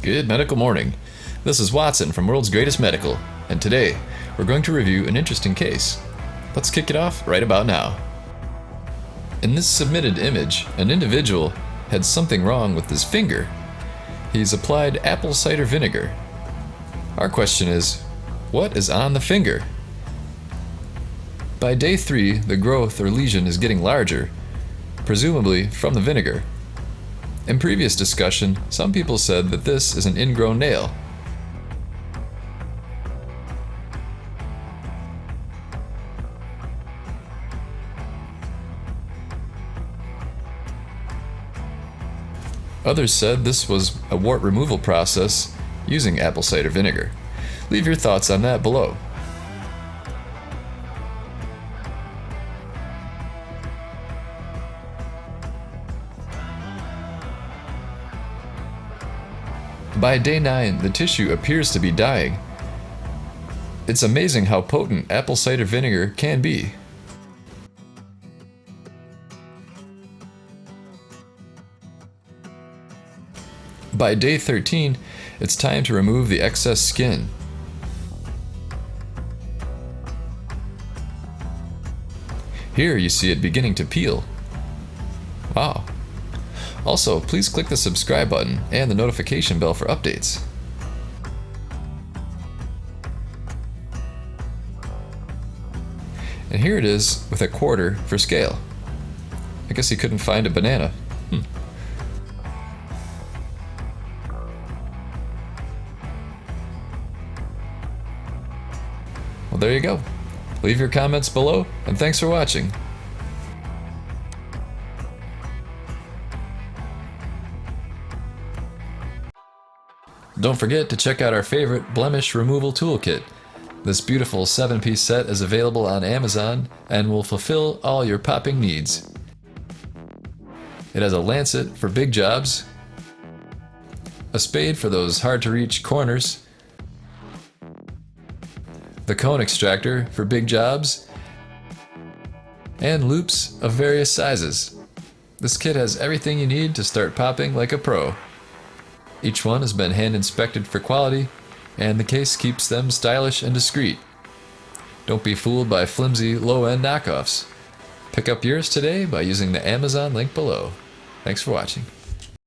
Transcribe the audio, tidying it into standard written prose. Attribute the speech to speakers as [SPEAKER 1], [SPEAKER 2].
[SPEAKER 1] Good medical morning. This is Watson from World's Greatest Medical, and today we're going to review an interesting case. Let's kick it off right about now. In this submitted image, an individual had something wrong with his finger. He's applied apple cider vinegar. Our question is, what is on the finger? By day 3, the growth or lesion is getting larger, presumably from the vinegar. In previous discussion, some people said that this is an ingrown nail. Others said this was a wart removal process using apple cider vinegar. Leave your thoughts on that below. By day 9, the tissue appears to be dying. It's amazing how potent apple cider vinegar can be. By day 13, it's time to remove the excess skin. Here you see it beginning to peel. Wow. Also, please click the subscribe button and the notification bell for updates. And here it is with a quarter for scale. I guess he couldn't find a banana. Well, there you go. Leave your comments below, and thanks for watching. Don't forget to check out our favorite blemish removal toolkit. This beautiful 7-piece set is available on Amazon and will fulfill all your popping needs. It has a lancet for big jobs, a spade for those hard-to-reach corners, the cone extractor for big jobs, and loops of various sizes. This kit has everything you need to start popping like a pro. Each one has been hand inspected for quality, and the case keeps them stylish and discreet. Don't be fooled by flimsy, low-end knockoffs. Pick up yours today by using the Amazon link below. Thanks for watching.